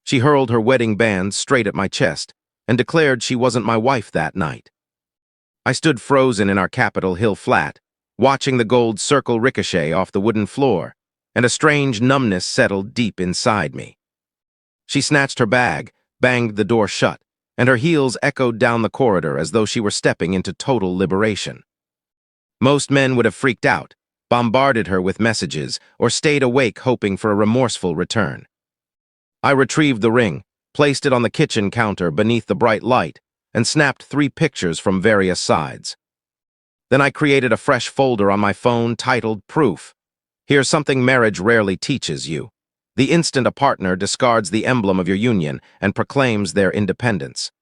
She hurled her wedding band straight at my chest and declared she wasn't my wife that night. I stood frozen in our Capitol Hill flat, watching the gold circle ricochet off the wooden floor, and a strange numbness settled deep inside me. She snatched her bag, banged the door shut, and her heels echoed down the corridor as though she were stepping into total liberation. Most men would have freaked out, bombarded her with messages, or stayed awake hoping for a remorseful return. I retrieved the ring, placed it on the kitchen counter beneath the bright light, and snapped 3 pictures from various sides. Then I created a fresh folder on my phone titled Proof. Here's something marriage rarely teaches you. The instant a partner discards the emblem of your union and proclaims their independence.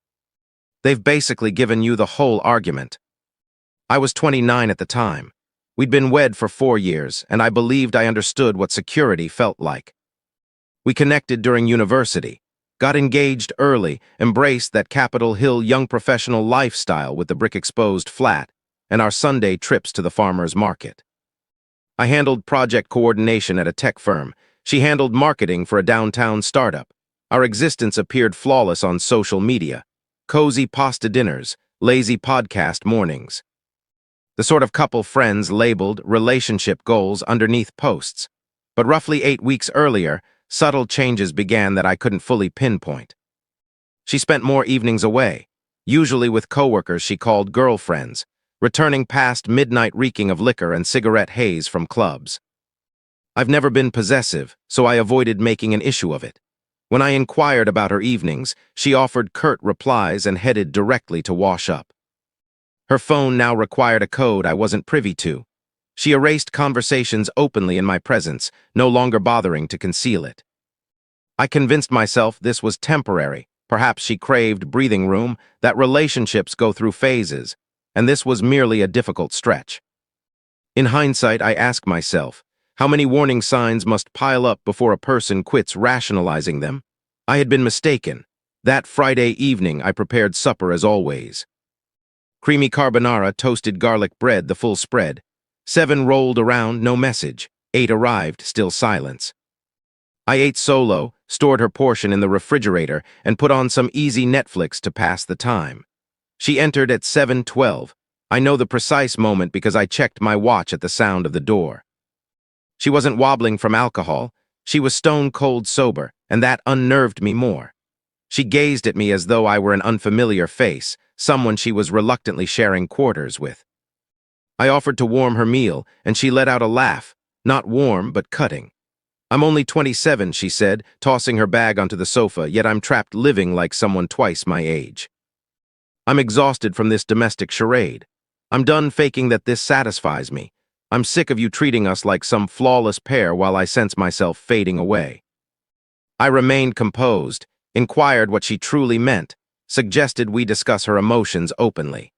They've basically given you the whole argument. I was 29 at the time. We'd been wed for 4 years, and I believed I understood what security felt like. We connected during university, got engaged early, embraced that Capitol Hill young professional lifestyle with the brick-exposed flat, and our Sunday trips to the farmer's market. I handled project coordination at a tech firm. She handled marketing for a downtown startup. Our existence appeared flawless on social media. Cozy pasta dinners, lazy podcast mornings. The sort of couple friends labeled relationship goals underneath posts. But roughly 8 weeks earlier, subtle changes began that I couldn't fully pinpoint. She spent more evenings away, usually with coworkers she called girlfriends, returning past midnight reeking of liquor and cigarette haze from clubs. I've never been possessive, so I avoided making an issue of it. When I inquired about her evenings, she offered curt replies and headed directly to wash up. Her phone now required a code I wasn't privy to. She erased conversations openly in my presence, no longer bothering to conceal it. I convinced myself this was temporary. Perhaps she craved breathing room, that relationships go through phases, and this was merely a difficult stretch. In hindsight, I ask myself, how many warning signs must pile up before a person quits rationalizing them? I had been mistaken. That Friday evening, I prepared supper as always. Creamy carbonara, toasted garlic bread, the full spread. 7 rolled around, no message. 8 arrived, still silence. I ate solo, stored her portion in the refrigerator, and put on some easy Netflix to pass the time. She entered at 7:12. I know the precise moment because I checked my watch at the sound of the door. She wasn't wobbling from alcohol. She was stone-cold sober, and that unnerved me more. She gazed at me as though I were an unfamiliar face, someone she was reluctantly sharing quarters with. I offered to warm her meal, and she let out a laugh, not warm but cutting. "I'm only 27, she said, tossing her bag onto the sofa, yet I'm trapped living like someone twice my age. I'm exhausted from this domestic charade. I'm done faking that this satisfies me. I'm sick of you treating us like some flawless pair while I sense myself fading away." I remained composed, inquired what she truly meant, suggested we discuss her emotions openly.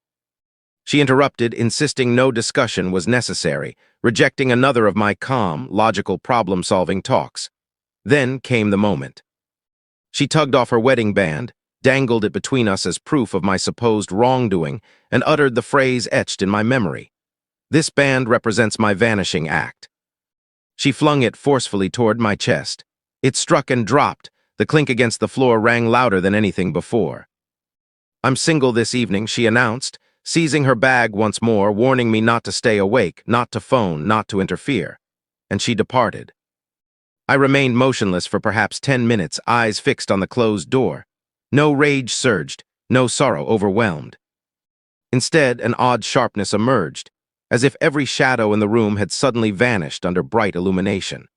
She interrupted, insisting no discussion was necessary, rejecting another of my calm, logical problem-solving talks. Then came the moment. She tugged off her wedding band, dangled it between us as proof of my supposed wrongdoing, and uttered the phrase etched in my memory. "This band represents my vanishing act." She flung it forcefully toward my chest. It struck and dropped. The clink against the floor rang louder than anything before. "I'm single this evening," she announced, seizing her bag once more, warning me not to stay awake, not to phone, not to interfere. And she departed. I remained motionless for perhaps 10 minutes, eyes fixed on the closed door. No rage surged, no sorrow overwhelmed. Instead, an odd sharpness emerged, as if every shadow in the room had suddenly vanished under bright illumination.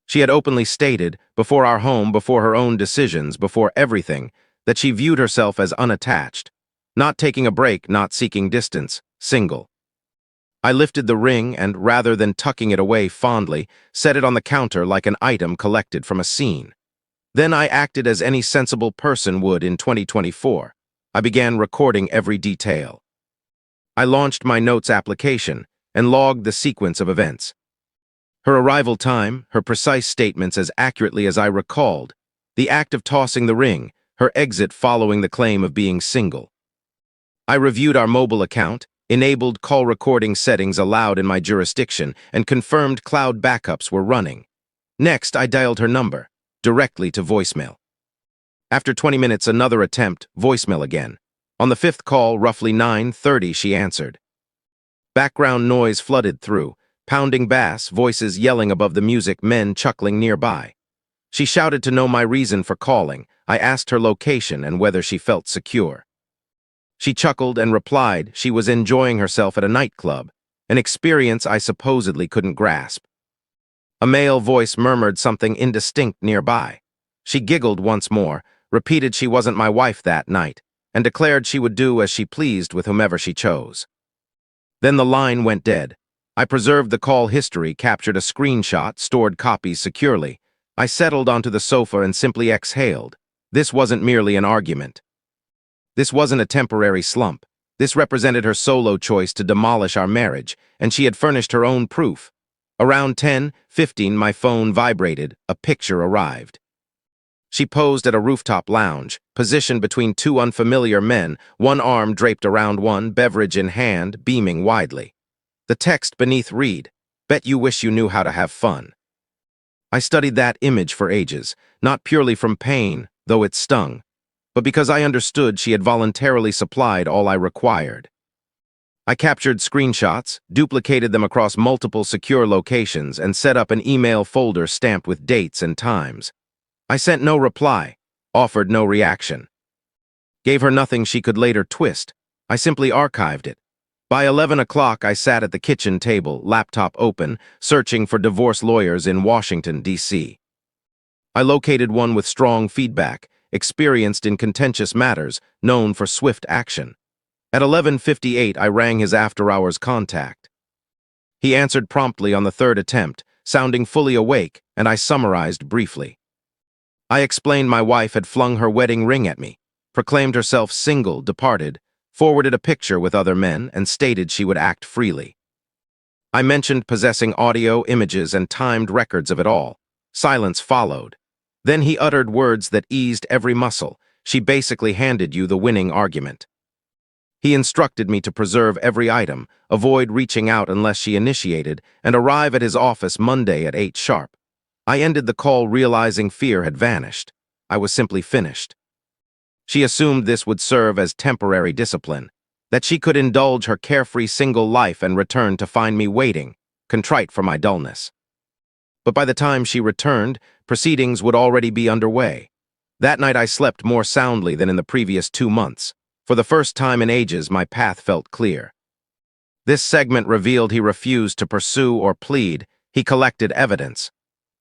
She had openly stated, before our home, before her own decisions, before everything, that she viewed herself as unattached, not taking a break, not seeking distance, single. I lifted the ring and, rather than tucking it away fondly, set it on the counter like an item collected from a scene. Then I acted as any sensible person would in 2024. I began recording every detail. I launched my notes application and logged the sequence of events. Her arrival time, her precise statements as accurately as I recalled, the act of tossing the ring, her exit following the claim of being single. I reviewed our mobile account, enabled call recording settings allowed in my jurisdiction, and confirmed cloud backups were running. Next, I dialed her number, directly to voicemail. After 20 minutes, another attempt, voicemail again. On the fifth call, roughly 9:30, she answered. Background noise flooded through, pounding bass, voices yelling above the music, men chuckling nearby. She shouted to know my reason for calling. I asked her location and whether she felt secure. She chuckled and replied she was enjoying herself at a nightclub, an experience I supposedly couldn't grasp. A male voice murmured something indistinct nearby. She giggled once more, repeated she wasn't my wife that night, and declared she would do as she pleased with whomever she chose. Then the line went dead. I preserved the call history, captured a screenshot, stored copies securely. I settled onto the sofa and simply exhaled. This wasn't merely an argument. This wasn't a temporary slump. This represented her solo choice to demolish our marriage, and she had furnished her own proof. Around 10:15, my phone vibrated. A picture arrived. She posed at a rooftop lounge, positioned between two unfamiliar men, one arm draped around one, beverage in hand, beaming widely. The text beneath read, "Bet you wish you knew how to have fun." I studied that image for ages, not purely from pain, though it stung, but because I understood she had voluntarily supplied all I required. I captured screenshots, duplicated them across multiple secure locations, and set up an email folder stamped with dates and times. I sent no reply, offered no reaction. Gave her nothing she could later twist. I simply archived it. By 11 o'clock, I sat at the kitchen table, laptop open, searching for divorce lawyers in Washington, D.C. I located one with strong feedback, experienced in contentious matters, known for swift action. At 11:58, I rang his after-hours contact. He answered promptly on the third attempt, sounding fully awake, and I summarized briefly. I explained my wife had flung her wedding ring at me, proclaimed herself single, departed, forwarded a picture with other men, and stated she would act freely. I mentioned possessing audio, images, and timed records of it all. Silence followed. Then he uttered words that eased every muscle. She basically handed you the winning argument. He instructed me to preserve every item, avoid reaching out unless she initiated, and arrive at his office Monday at 8 sharp. I ended the call realizing fear had vanished. I was simply finished. She assumed this would serve as temporary discipline, that she could indulge her carefree single life and return to find me waiting, contrite for my dullness. But by the time she returned, proceedings would already be underway. That night I slept more soundly than in the previous 2 months. For the first time in ages, my path felt clear. This segment revealed he refused to pursue or plead. He collected evidence.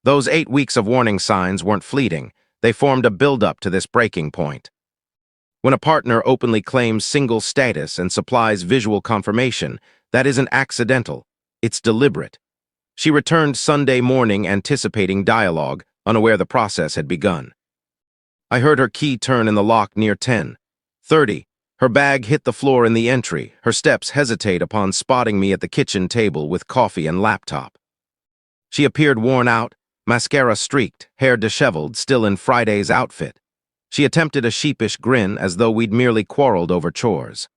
Those 8 weeks of warning signs weren't fleeting. They formed a build-up to this breaking point. When a partner openly claims single status and supplies visual confirmation, that isn't accidental. It's deliberate. She returned Sunday morning anticipating dialogue, unaware the process had begun. I heard her key turn in the lock near 10:30. Her bag hit the floor in the entry, her steps hesitate upon spotting me at the kitchen table with coffee and laptop. She appeared worn out, mascara streaked, hair disheveled, still in Friday's outfit. She attempted a sheepish grin as though we'd merely quarreled over chores.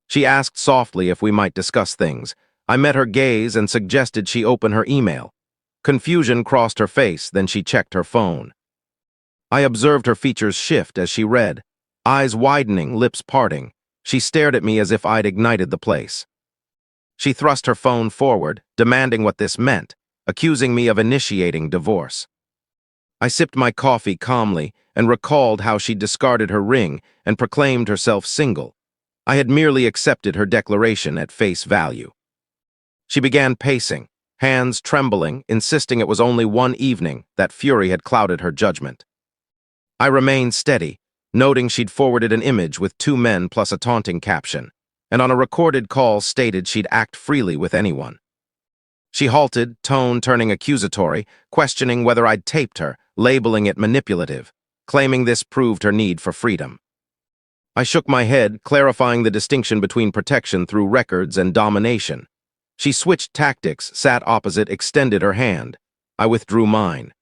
She asked softly if we might discuss things. I met her gaze and suggested she open her email. Confusion crossed her face, then she checked her phone. I observed her features shift as she read. Eyes widening, lips parting. She stared at me as if I'd ignited the place. She thrust her phone forward, demanding what this meant, accusing me of initiating divorce. I sipped my coffee calmly and recalled how she discarded her ring and proclaimed herself single. I had merely accepted her declaration at face value. She began pacing, hands trembling, insisting it was only one evening, that fury had clouded her judgment. I remained steady, noting she'd forwarded an image with 2 men plus a taunting caption, and on a recorded call stated she'd act freely with anyone. She halted, tone turning accusatory, questioning whether I'd taped her, labeling it manipulative, claiming this proved her need for freedom. I shook my head, clarifying the distinction between protection through records and domination. She switched tactics, sat opposite, extended her hand. I withdrew mine.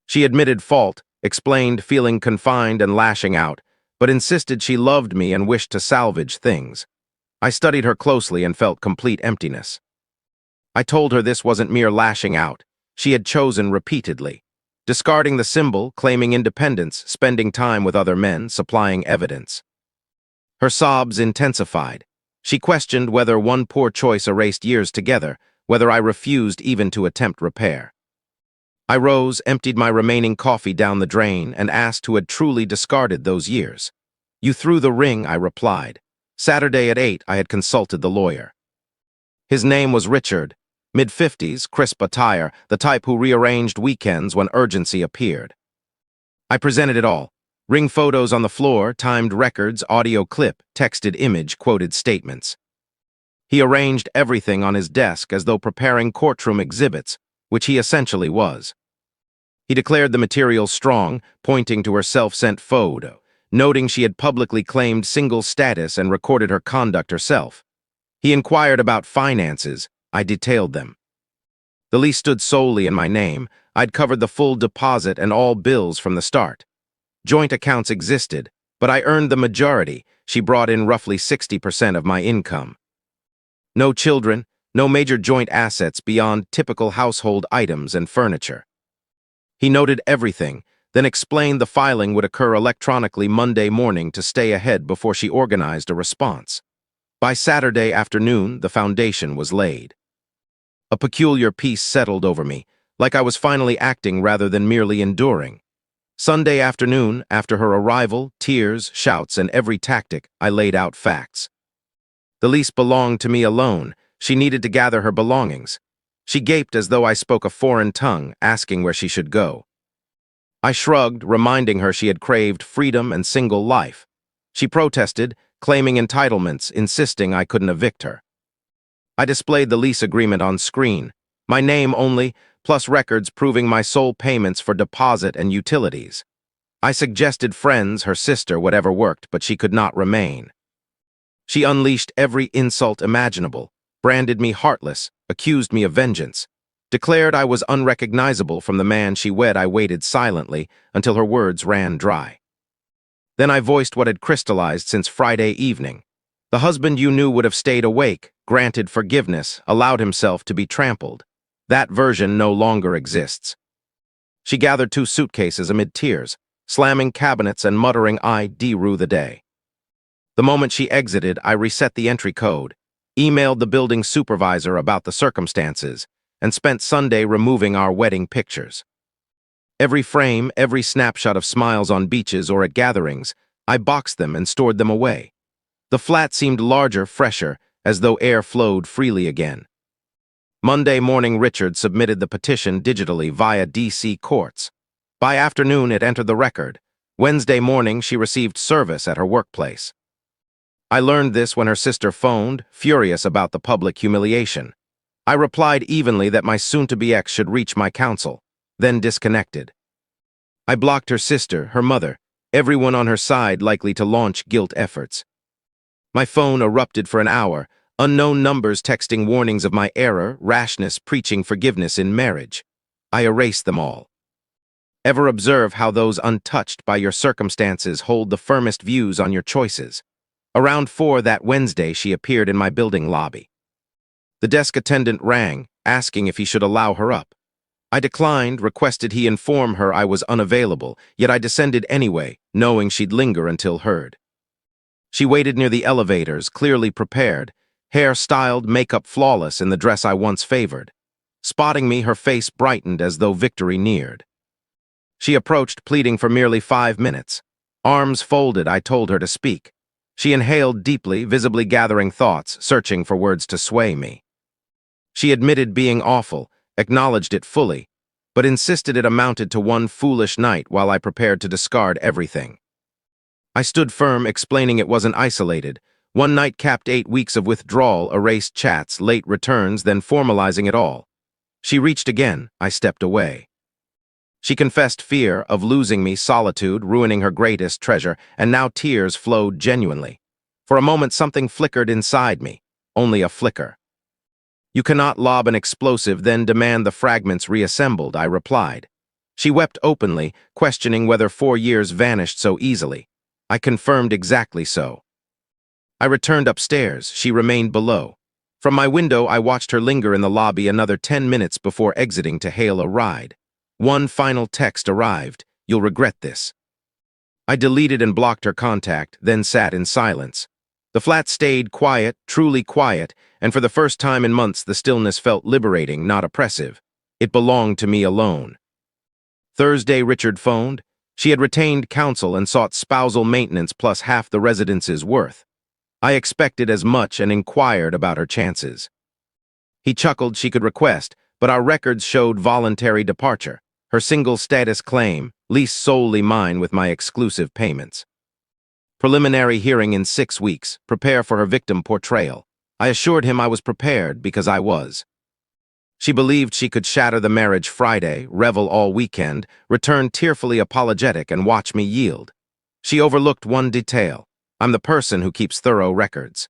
She admitted fault, explained feeling confined and lashing out, but insisted she loved me and wished to salvage things. I studied her closely and felt complete emptiness. I told her this wasn't mere lashing out. She had chosen repeatedly. discarding the symbol, claiming independence, spending time with other men, supplying evidence. Her sobs intensified. She questioned whether one poor choice erased years together, whether I refused even to attempt repair. I rose, emptied my remaining coffee down the drain, and asked who had truly discarded those years. "You threw the ring," I replied. Saturday at 8, I had consulted the lawyer. His name was Richard, mid-50s, crisp attire, the type who rearranged weekends when urgency appeared. I presented it all. Ring photos on the floor, timed records, audio clip, texted image, quoted statements. He arranged everything on his desk as though preparing courtroom exhibits, which he essentially was. He declared the material strong, pointing to her self-sent photo, noting she had publicly claimed single status and recorded her conduct herself. He inquired about finances. I detailed them. The lease stood solely in my name. I'd covered the full deposit and all bills from the start. Joint accounts existed, but I earned the majority. She brought in roughly 60% of my income. No children, no major joint assets beyond typical household items and furniture. He noted everything, then explained the filing would occur electronically Monday morning to stay ahead before she organized a response. By Saturday afternoon, the foundation was laid. A peculiar peace settled over me, like I was finally acting rather than merely enduring. Sunday afternoon, after her arrival, tears, shouts, and every tactic, I laid out facts. The lease belonged to me alone. She needed to gather her belongings. She gaped as though I spoke a foreign tongue, asking where she should go. I shrugged, reminding her she had craved freedom and single life. She protested, claiming entitlements, insisting I couldn't evict her. I displayed the lease agreement on screen, my name only, plus records proving my sole payments for deposit and utilities. I suggested friends, her sister, whatever worked, but she could not remain. She unleashed every insult imaginable, branded me heartless, accused me of vengeance, declared I was unrecognizable from the man she wed. I waited silently until her words ran dry. Then I voiced what had crystallized since Friday evening. The husband you knew would have stayed awake, granted forgiveness, allowed himself to be trampled. That version no longer exists. She gathered 2 suitcases amid tears, slamming cabinets and muttering, "I de-rue the day." The moment she exited, I reset the entry code, emailed the building supervisor about the circumstances, and spent Sunday removing our wedding pictures. Every frame, every snapshot of smiles on beaches or at gatherings, I boxed them and stored them away. The flat seemed larger, fresher, as though air flowed freely again. Monday morning, Richard submitted the petition digitally via DC courts. By afternoon, it entered the record. Wednesday morning, she received service at her workplace. I learned this when her sister phoned, furious about the public humiliation. I replied evenly that my soon-to-be ex should reach my counsel, then disconnected. I blocked her sister, her mother, everyone on her side likely to launch guilt efforts. My phone erupted for an hour, unknown numbers texting warnings of my error, rashness, preaching forgiveness in marriage. I erased them all. Ever observe how those untouched by your circumstances hold the firmest views on your choices? Around 4 that Wednesday, she appeared in my building lobby. The desk attendant rang, asking if he should allow her up. I declined, requested he inform her I was unavailable, yet I descended anyway, knowing she'd linger until heard. She waited near the elevators, clearly prepared, hair styled, makeup flawless in the dress I once favored. Spotting me, her face brightened as though victory neared. She approached, pleading for merely 5 minutes. Arms folded, I told her to speak. She inhaled deeply, visibly gathering thoughts, searching for words to sway me. She admitted being awful, acknowledged it fully, but insisted it amounted to one foolish night while I prepared to discard everything. I stood firm, explaining it wasn't isolated. One night capped 8 weeks of withdrawal, erased chats, late returns, then formalizing it all. She reached again. I stepped away. She confessed fear of losing me, solitude, ruining her greatest treasure, and now tears flowed genuinely. For a moment something flickered inside me, only a flicker. "You cannot lob an explosive, then demand the fragments reassembled," I replied. She wept openly, questioning whether 4 years vanished so easily. I confirmed exactly so. I returned upstairs. She remained below. From my window, I watched her linger in the lobby another 10 minutes before exiting to hail a ride. One final text arrived. "You'll regret this." I deleted and blocked her contact, then sat in silence. The flat stayed quiet, truly quiet, and for the first time in months the stillness felt liberating, not oppressive. It belonged to me alone. Thursday, Richard phoned. She had retained counsel and sought spousal maintenance plus half the residence's worth. I expected as much and inquired about her chances. He chuckled she could request, but our records showed voluntary departure, her single status claim, leased solely mine with my exclusive payments. Preliminary hearing in 6 weeks, prepare for her victim portrayal. I assured him I was prepared because I was. She believed she could shatter the marriage Friday, revel all weekend, return tearfully apologetic and watch me yield. She overlooked one detail. I'm the person who keeps thorough records.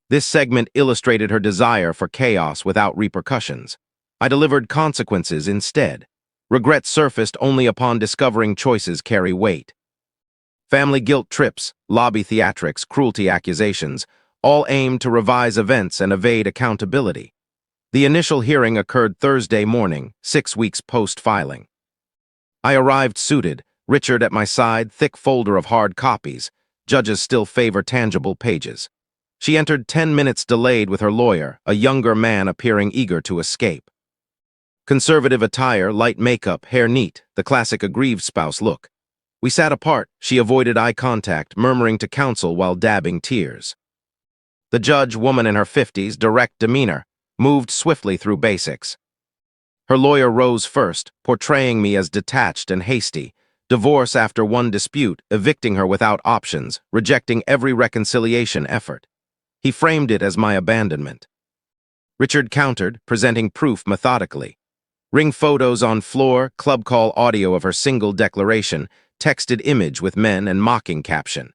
This segment illustrated her desire for chaos without repercussions. I delivered consequences instead. Regret surfaced only upon discovering choices carry weight. Family guilt trips, lobby theatrics, cruelty accusations, all aimed to revise events and evade accountability. The initial hearing occurred Thursday morning, 6 weeks post-filing. I arrived suited, Richard at my side, thick folder of hard copies. Judges still favor tangible pages. She entered 10 minutes delayed with her lawyer, a younger man appearing eager to escape. Conservative attire, light makeup, hair neat, the classic aggrieved spouse look. We sat apart. She avoided eye contact, murmuring to counsel while dabbing tears. The judge, woman in her 50s, direct demeanor, moved swiftly through basics. Her lawyer rose first, portraying me as detached and hasty, divorce after one dispute, evicting her without options, rejecting every reconciliation effort. He framed it as my abandonment. Richard countered, presenting proof methodically. Ring photos on floor, club call audio of her single declaration, texted image with men and mocking caption.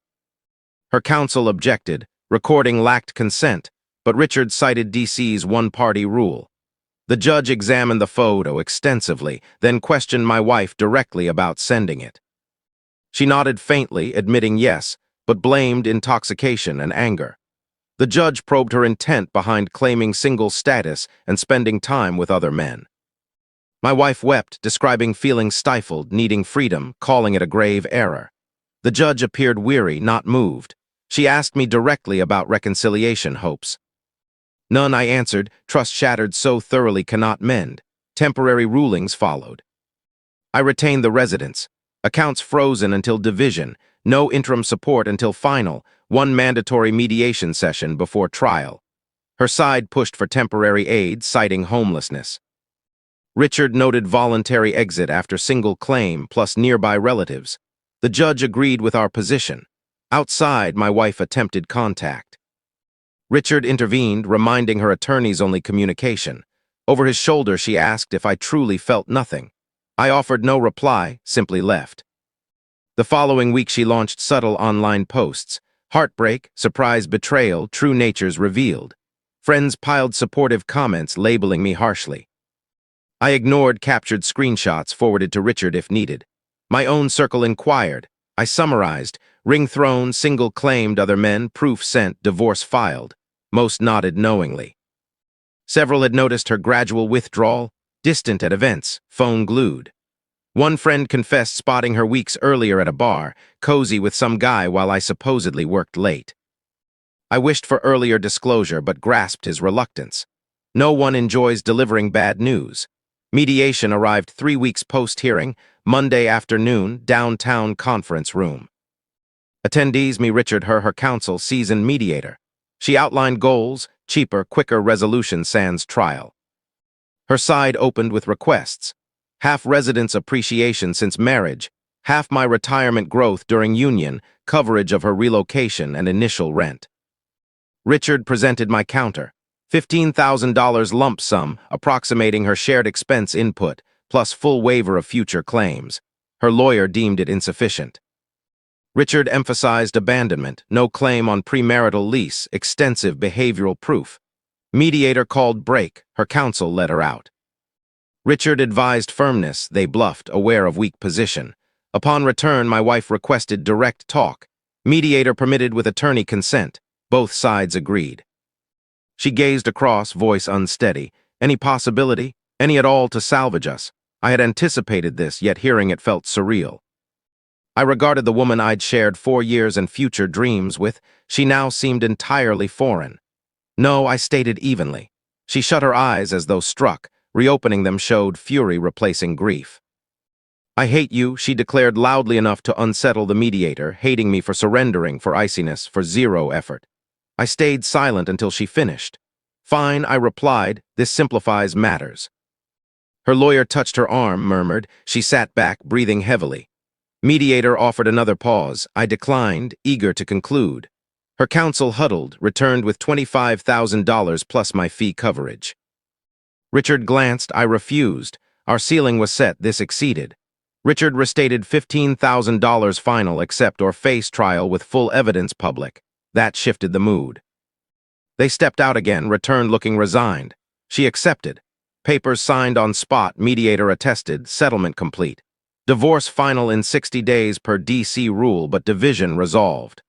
Her counsel objected, recording lacked consent, but Richard cited DC's one-party rule. The judge examined the photo extensively, then questioned my wife directly about sending it. She nodded faintly, admitting yes, but blamed intoxication and anger. The judge probed her intent behind claiming single status and spending time with other men. My wife wept, describing feeling stifled, needing freedom, calling it a grave error. The judge appeared weary, not moved. She asked me directly about reconciliation hopes. None, I answered. Trust shattered so thoroughly cannot mend. Temporary rulings followed. I retained the residence. Accounts frozen until division. No interim support until final. One mandatory mediation session before trial. Her side pushed for temporary aid, citing homelessness. Richard noted voluntary exit after single claim plus nearby relatives. The judge agreed with our position. Outside, my wife attempted contact. Richard intervened, reminding her attorney's only communication. Over his shoulder, she asked if I truly felt nothing. I offered no reply, simply left. The following week, she launched subtle online posts. Heartbreak, surprise betrayal, true natures revealed. Friends piled supportive comments, labeling me harshly. I ignored captured screenshots forwarded to Richard if needed. My own circle inquired. I summarized. Ring thrown, single claimed, other men, proof sent, divorce filed. Most nodded knowingly. Several had noticed her gradual withdrawal, distant at events, phone glued. One friend confessed spotting her weeks earlier at a bar, cozy with some guy while I supposedly worked late. I wished for earlier disclosure but grasped his reluctance. No one enjoys delivering bad news. Mediation arrived 3 weeks post-hearing, Monday afternoon, downtown conference room. Attendees, me Richard, her counsel, seasoned mediator. She outlined goals, cheaper, quicker resolution sans trial. Her side opened with requests. Half residence appreciation since marriage, half my retirement growth during union, coverage of her relocation and initial rent. Richard presented my counter. $15,000 lump sum, approximating her shared expense input, plus full waiver of future claims. Her lawyer deemed it insufficient. Richard emphasized abandonment, no claim on premarital lease, extensive behavioral proof. Mediator called break, her counsel let her out. Richard advised firmness, they bluffed, aware of weak position. Upon return, my wife requested direct talk. Mediator permitted with attorney consent. Both sides agreed. She gazed across, voice unsteady. Any possibility? Any at all to salvage us? I had anticipated this, yet hearing it felt surreal. I regarded the woman I'd shared 4 years and future dreams with. She now seemed entirely foreign. No, I stated evenly. She shut her eyes as though struck. Reopening them showed fury replacing grief. I hate you, she declared loudly enough to unsettle the mediator, hating me for surrendering, for iciness, for zero effort. I stayed silent until she finished. Fine, I replied, this simplifies matters. Her lawyer touched her arm, murmured. She sat back, breathing heavily. Mediator offered another pause. I declined, eager to conclude. Her counsel huddled, returned with $25,000 plus my fee coverage. Richard glanced. I refused. Our ceiling was set. This exceeded. Richard restated $15,000 final accept or face trial with full evidence public. That shifted the mood. They stepped out again, returned looking resigned. She accepted. Papers signed on spot, mediator attested, settlement complete. Divorce final in 60 days per DC rule, but division resolved.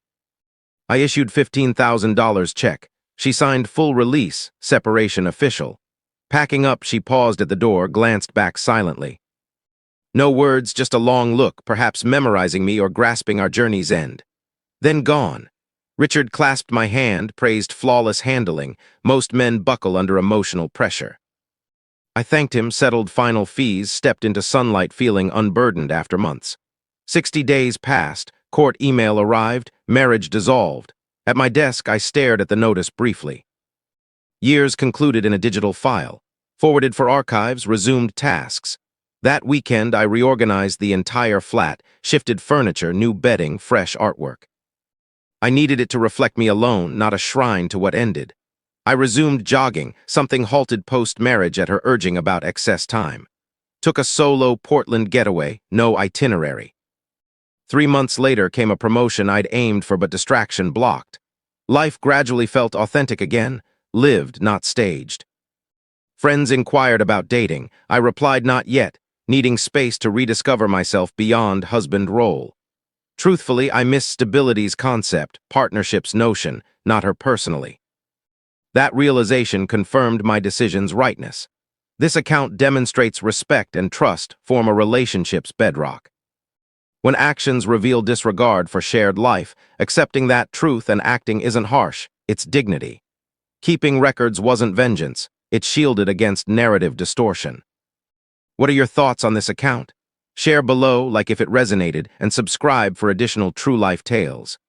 I issued $15,000 check. She signed full release, separation official. Packing up, she paused at the door, glanced back silently. No words, just a long look, perhaps memorizing me or grasping our journey's end. Then gone. Richard clasped my hand, praised flawless handling. Most men buckle under emotional pressure. I thanked him, settled final fees, stepped into sunlight feeling unburdened after months. 60 days passed, court email arrived, marriage dissolved. At my desk, I stared at the notice briefly. Years concluded in a digital file. Forwarded for archives, resumed tasks. That weekend, I reorganized the entire flat, shifted furniture, new bedding, fresh artwork. I needed it to reflect me alone, not a shrine to what ended. I resumed jogging, something halted post-marriage at her urging about excess time. Took a solo Portland getaway, no itinerary. 3 months later came a promotion I'd aimed for but distraction blocked. Life gradually felt authentic again, lived, not staged. Friends inquired about dating. I replied not yet, needing space to rediscover myself beyond husband role. Truthfully, I missed stability's concept, partnership's notion, not her personally. That realization confirmed my decision's rightness. This account demonstrates respect and trust form a relationship's bedrock. When actions reveal disregard for shared life, accepting that truth and acting isn't harsh, it's dignity. Keeping records wasn't vengeance, it shielded against narrative distortion. What are your thoughts on this account? Share below, like if it resonated, and subscribe for additional true life tales.